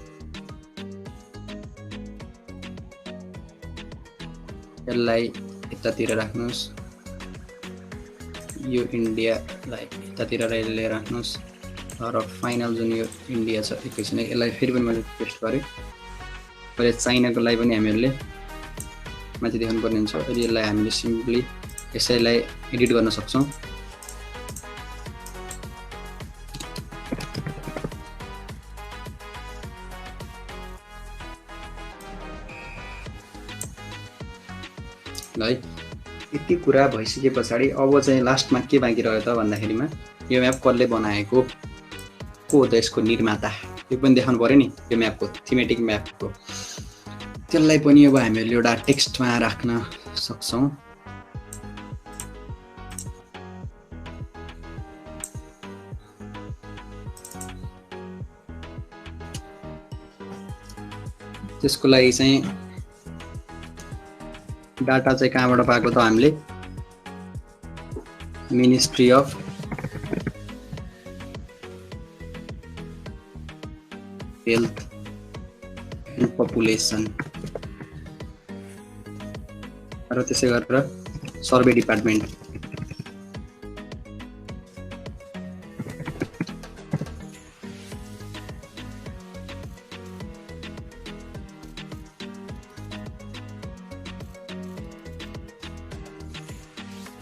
यसलाई यतातिर राख्नुहोस्, यो इन्डियालाई यतातिर लिएर राख्नुहोस्, र फाइनल जुन यो इन्डिया छ एकैछिन यसलाई फेरि पनि मैले पेस्ट गरेँ। अहिले चाइनाको लागि पनि हामीहरूले माथि देखाउनु पर्ने हुन्छ। अहिले यसलाई हामीले सिम्पली यसैलाई एडिट गर्न सक्छौँ। ल है। यति कुरा भइसके पछाडि अब चाहिँ लास्टमा के बाँकी रह्यो त भन्दाखेरिमा यो म्याप कसले बनाएको, को हो त यसको निर्माता, यो पनि देखाउनु पऱ्यो नि। यो म्यापको थिमेटिक म्यापको त्यसलाई पनि अब हामीहरूले एउटा टेक्स्टमा राख्न सक्छौँ। त्यसको लागि चाहिँ डाटा चाहिँ कहाँबाट पाएको त हामीले, ministry of health and population र त्यसै गरेर सर्वे डिपार्टमेन्ट।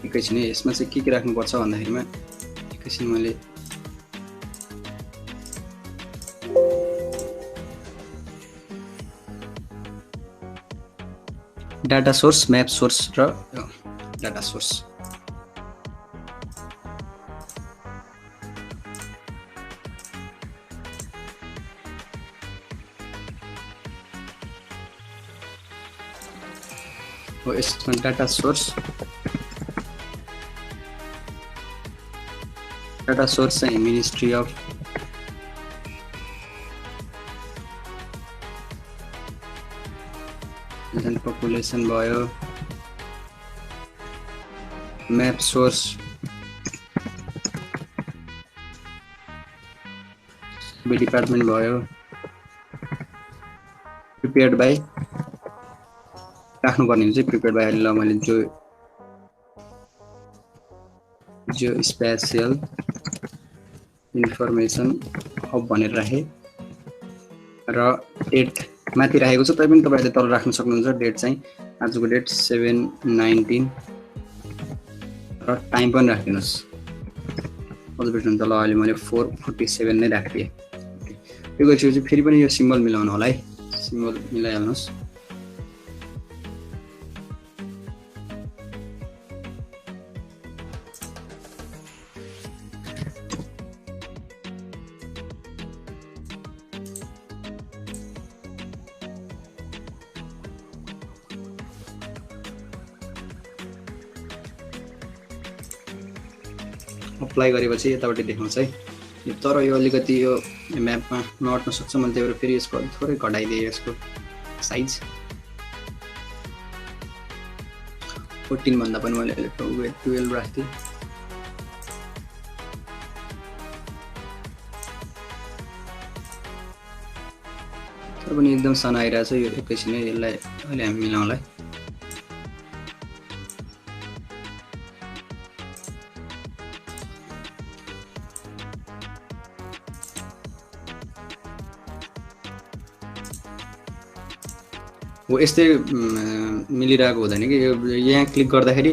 एकैछिन यसमा चाहिँ के राख्नुपर्छ भन्दाखेरिमा एकैछिन मैले डाटा सोर्स, म्याप सोर्स र डाटा सोर्स। हो यसमा डाटा सोर्स चाहिँ मिनिस्ट्री अफ पपुलेसन भयो, म्याप सोर्स डिपार्टमेन्ट भयो, प्रिपेयर्ड बाई राख्नुपर्ने हुन्छ प्रिपेयर्ड बाई। ल मैले जो स्पेसियल इन्फर्मेसन हब भनेर राखेँ र डेट माथि राखेको छ, तैपनि तपाईहरुले तल राख्न सक्नुहुन्छ। डेट चाहिँ आजको डेट 7/19 र टाइम पनि राखिदिनुस्। अझ भेट्नु त ल अहिले मैले 4:47 नै राखिदिएँ। यो गरिसकेपछि फेरि पनि यो सिम्बल मिलाउनु होला है, सिम्बल मिलाइहाल्नुस्। अप्लाई गरेपछि यतापट्टि देखाउँछ है। तर यो अलिकति यो म्यापमा नअट्न सक्छ, मैले त्यही भएर फेरि यसको थोरै घटाइदिएँ यसको साइज। 14 भन्दा पनि मैले 12 राख्थेँ। तर पनि एकदम सानो आइरहेछ यो, एकैछिन यसलाई अहिले हामी मिलाउँला है। हो यस्तै मिलिरहेको हुँदैन कि यो यहाँ क्लिक गर्दाखेरि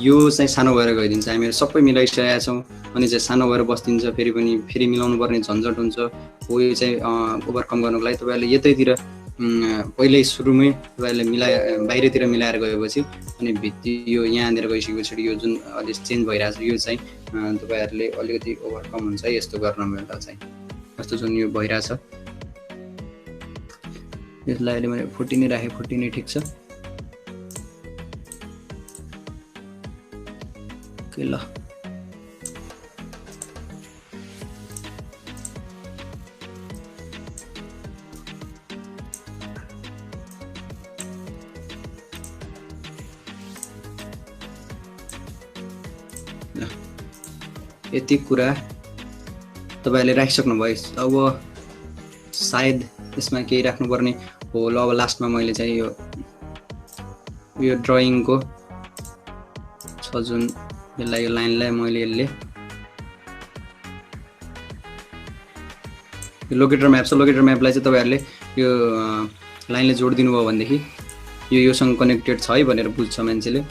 यो चाहिँ सानो भएर गइदिन्छ। हामीहरू सबै मिलाइसकेका छौँ अनि चाहिँ सानो भएर बस्दिन्छ, फेरि मिलाउनु पर्ने झन्झट हुन्छ। हो यो चाहिँ ओभरकम गर्नुको लागि तपाईँहरूले यतैतिर पहिल्यै सुरुमै तपाईँहरूले बाहिरतिर मिलाएर गएपछि अनि भित्ति यो यहाँनिर गइसकेपछि यो जुन अलि चेन्ज भइरहेछ यो चाहिँ तपाईँहरूले अलिकति ओभरकम हुन्छ है यस्तो गर्न बेला चाहिँ। जस्तो जुन यो भइरहेछ यसलाई अहिले मैले 14 नै राखेँ, 14 नै ठिक छ। ओके ल यति कुरा तपाईहरुले राखिसक्नुभयो। अब सायद यसमा केही राख्नुपर्ने हो। ल अब लास्टमा मैले चाहिँ यो ड्रइङको छ जुन यसलाई यो लाइनलाई मैले यसले लोकेटर म्याप छ, लोकेटर म्यापलाई चाहिँ तपाईहरुले यो लाइनले जोडिदिनु भयो भनेदेखि यो योसँग कनेक्टेड छ है भनेर बुझ्छ मान्छेले।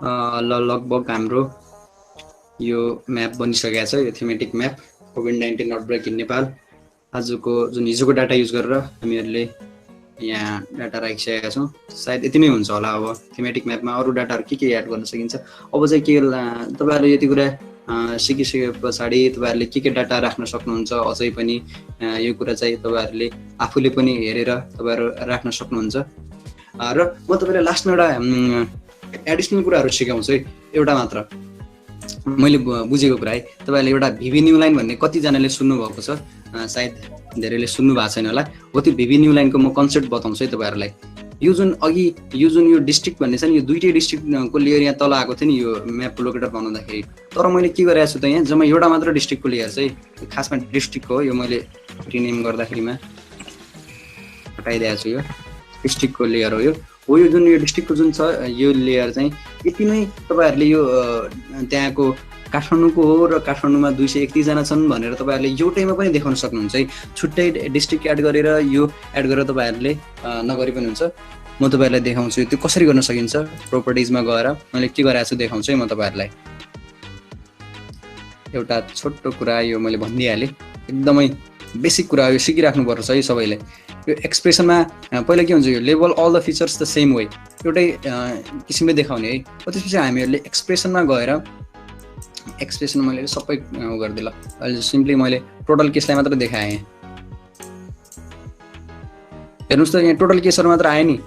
लगभग हाम्रो यो म्याप बनिसकेको छ, यो thematic map COVID-19 outbreak in Nepal. आजको जुन हिजोको डाटा युज गरेर हामीहरूले यहाँ डाटा राखिसकेका छौँ। सायद यति नै हुन्छ होला। अब थीमेटिक म्यापमा अरू डाटाहरू के एड गर्न सकिन्छ, अब चाहिँ के तपाईँहरूले यति कुरा सिकिसके पछाडि तपाईँहरूले के डाटा राख्न सक्नुहुन्छ। अझै पनि यो कुरा चाहिँ तपाईँहरूले आफूले पनि हेरेर तपाईँहरू राख्न सक्नुहुन्छ। र म तपाईँलाई लास्टमा एउटा एडिसनल कुराहरू सिकाउँछु है, एउटा मात्र मैले बुझेको कुरा है। तपाईँहरूले एउटा भिभी न्यू लाइन भन्ने कतिजनाले सुन्नुभएको छ, सायद धेरैले सुन्नु भएको छैन होला। हो त्यो भिभी न्यू लाइनको म कन्सेप्ट बताउँछु है तपाईँहरूलाई। यो जुन अघि यो डिस्ट्रिक्ट भन्ने छ नि, यो दुईटै डिस्ट्रिक्टको लेयर यहाँ तल आएको थियो नि यो म्याप लोकेटर बनाउँदाखेरि। तर मैले के गरेको छु त, यहाँ जम्मा एउटा मात्र डिस्ट्रिक्टको लेयर चाहिँ खासमा डिस्ट्रिक्टको हो। यो मैले रिनेम गर्दाखेरिमा हटाइदिएको छु, यो डिस्ट्रिक्टको लेयर हो। यो जुन यो डिस्ट्रिक्टको जुन छ यो लेयर चाहिँ यति नै तपाईँहरूले यो त्यहाँको काठमाडौँको हो र काठमाडौँमा 231 जना छन् भनेर तपाईँहरूले एउटैमा पनि देखाउन सक्नुहुन्छ है। छुट्टै डिस्ट्रिक्ट एड गरेर यो एड गरेर तपाईँहरूले नगरी पनि हुन्छ। म तपाईँहरूलाई देखाउँछु त्यो कसरी गर्न सकिन्छ। प्रोपर्टिजमा गएर मैले के गराएको छु देखाउँछु है म तपाईँहरूलाई। एउटा छोटो कुरा यो मैले भनिदिइहालेँ, एकदमै बेसिक कुरा यो सिकिराख्नुपर्छ है सबैले। यो एक्सप्रेसनमा पहिला के हुन्छ, यो label all the features the same way एउटै किसिमले देखाउने है। त्यसपछि हामीहरूले एक्सप्रेसनमा गएर एक्सप्रेसन मैले सबै गरिदिएँ ल। अहिले सिम्पली मैले टोटल केसलाई मात्र देखाएँ। हेर्नुहोस् त यहाँ टोटल केसहरू मात्र आयो नि,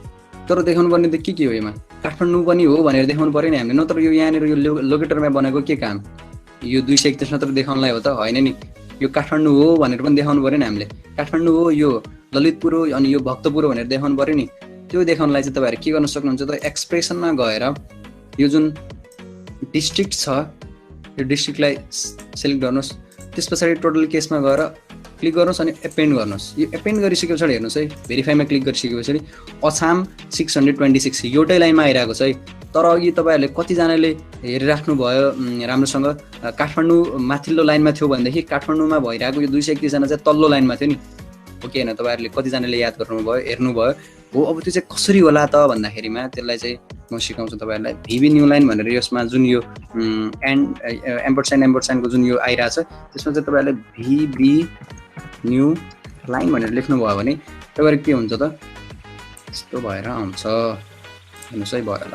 तर देखाउनु पर्ने त के हो यसमा, काठमाडौँ पनि हो भनेर देखाउनु पऱ्यो नि हामीले। नत्र यो यहाँनिर यो लोकेटरमा बनाएको के काम, यो 231 मात्र देखाउनलाई हो त होइन नि। यो काठमाडौँ हो भनेर पनि देखाउनु पऱ्यो नि हामीले। काठमाडौँ हो, यो ललितपुर हो, अनि यो भक्तपुर हो भनेर देखाउनु पऱ्यो नि। त्यो देखाउनलाई चाहिँ तपाईँहरू के गर्न सक्नुहुन्छ त, एक्सप्रेसनमा गएर यो जुन डिस्ट्रिक्ट छ यो डिस्ट्रिक्टलाई सेलेक्ट गर्नुहोस्। त्यस पछाडि टोटल केसमा गएर क्लिक गर्नुहोस् अनि एपेन्ड गर्नुहोस्। यो एपेन्ड गरिसके पछाडि हेर्नुहोस् है, भेरिफाईमा क्लिक गरिसके पछाडि अछाम 626 एउटै लाइनमा आइरहेको छ है। तर अघि तपाईँहरूले कतिजनाले हेरिराख्नु भयो राम्रोसँग, काठमाडौँ माथिल्लो लाइनमा थियो भनेदेखि काठमाडौँमा भइरहेको यो 231 जना चाहिँ तल्लो लाइनमा थियो नि, हो कि होइन। तपाईँहरूले कतिजनाले याद गर्नुभयो, हेर्नुभयो हो। अब त्यो चाहिँ कसरी होला त भन्दाखेरिमा त्यसलाई चाहिँ म सिकाउँछु तपाईँहरूलाई। भिभी न्यू लाइन भनेर यसमा जुन यो एम्परसाइनको जुन यो आइरहेछ त्यसमा चाहिँ तपाईँहरूले भिभी न्यू लाइन भनेर लेख्नुभयो भने तपाईँहरू के हुन्छ त, यस्तो भएर आउँछ। हेर्नुहोस् है, भयो ल।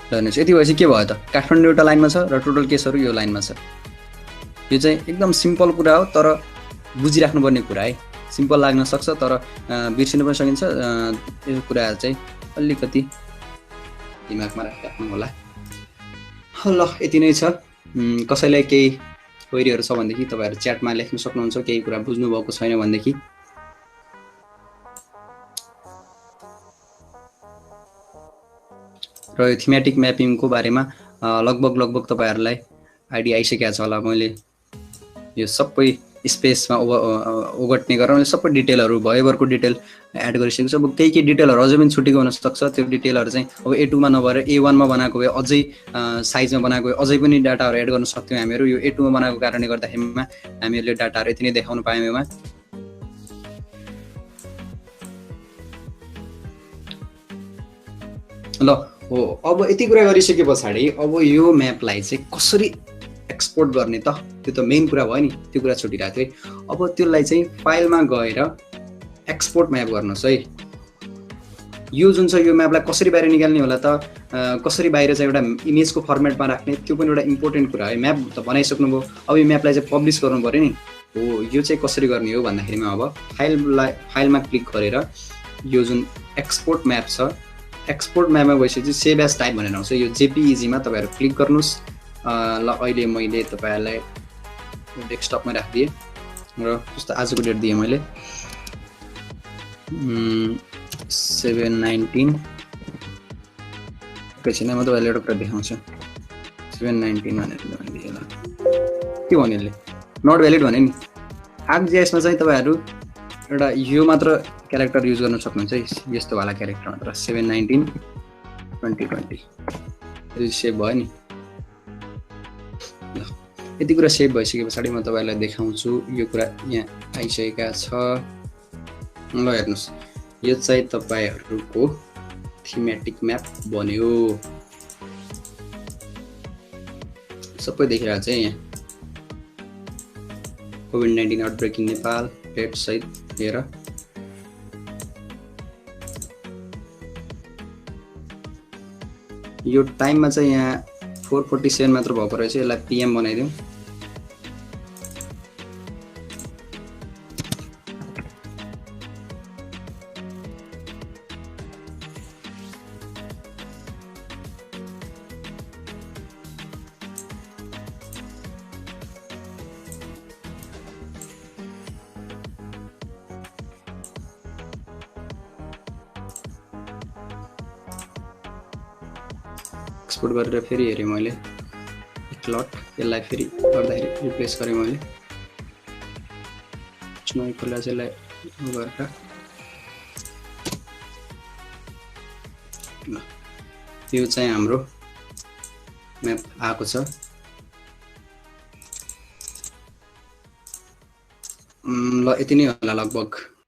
हेर्नुहोस् यति भएपछि के भयो त, काठमाडौँ एउटा लाइनमा छ र टोटल केसहरू यो लाइनमा छ। यो चाहिँ एकदम सिम्पल कुरा हो, तर बुझिराख्नुपर्ने कुरा है। सिम्पल लाग्न सक्छ तर बिर्सिनु पनि सकिन्छ। यो कुराहरू चाहिँ अलिकति दिमागमा राख्नु होला। ल यति नै छ। कसैलाई केही क्वेरीहरू छ भनेदेखि तपाईँहरू च्याटमा लेख्न सक्नुहुन्छ, केही कुरा बुझ्नुभएको छैन भनेदेखि। र यो थीमेटिक म्यापिङको बारेमा लगभग तपाईँहरूलाई आइडिया आइसकेको छ होला। मैले यो सबै स्पेसमा ओगट्ने गरेर सबै डिटेलहरू भयभरको डिटेल एड गरिसकेको छु। अब केही डिटेलहरू अझै पनि छुटेको हुनसक्छ। त्यो डिटेलहरू चाहिँ अब A2 मा नभएर A1 मा बनाएको भए, अझै साइजमा बनाएको भए अझै पनि डाटाहरू एड गर्न सक्थ्यौँ हामीहरू। यो A2 मा बनाएको कारणले गर्दाखेरिमा हामीहरूले डाटाहरू यति नै देखाउन पायौँ यसमा। ल हो, अब यति कुरा गरिसके पछाडि अब यो म्यापलाई चाहिँ कसरी एक्सपोर्ट गर्ने त, त्यो त मेन कुरा भयो नि, त्यो कुरा छुटिरहेको थियो है। अब त्यसलाई चाहिँ फाइलमा गएर एक्सपोर्ट म्याप गर्नुहोस् है। यो जुन छ यो म्यापलाई कसरी बाहिर निकाल्ने होला त, कसरी बाहिर चाहिँ एउटा इमेजको फर्मेटमा राख्ने, त्यो पनि एउटा इम्पोर्टेन्ट कुरा है। म्याप त बनाइसक्नुभयो, अब यो म्यापलाई चाहिँ पब्लिस गर्नु पऱ्यो नि। हो, यो चाहिँ कसरी गर्ने हो भन्दाखेरिमा अब फाइलमा क्लिक गरेर यो जुन एक्सपोर्ट म्याप छ, एक्सपोर्ट म्यापमा गएपछि सेभ एज टाइप भनेर आउँछ। यो जेपीइजीमा तपाईँहरू क्लिक गर्नुहोस्। ल अहिले मैले तपाईँहरूलाई डेस्कटपमा राखिदिएँ र जस्तो आजको डेट दिएँ मैले 7/19। एकैछिन म तपाईँलाई एउटा कुरा देखाउँछु। 7/19 भनेर भनिदिएँ ल, के भन्यो यसले नट भ्यालिड भने नि। ArcGIS-मा चाहिँ तपाईँहरू एउटा यो मात्र क्यारेक्टर युज गर्न सक्नुहुन्छ है, यस्तो वाला क्यारेक्टर मात्र। 7/19/2020 यो सेभ भयो नि। ल यति कुरा सेभ भइसके पछाडि म तपाईँहरूलाई देखाउँछु। यो कुरा यहाँ आइसकेका छ। ल हेर्नुहोस्, यो चाहिँ तपाईँहरूको थीमेटिक म्याप बन्यो सबै देखिरहेको छ यहाँ कोभिड-19 आउटब्रेक इन नेपाल डेट सहित हेर यो टाइममा चाहिँ यहाँ 447 मात्र भएको रहेछ यसलाई PM बनाइदिउँ एक्सपोर्ट गरेर फेरि हेरेँ मैले एक लट यसलाई फेरि गर्दाखेरि रिप्लेस गरेँ मैले नयाँ खोला चाहिँ यसलाई गरेर ल यो चाहिँ हाम्रो म्याप आएको छ ल यति नै होला लगभग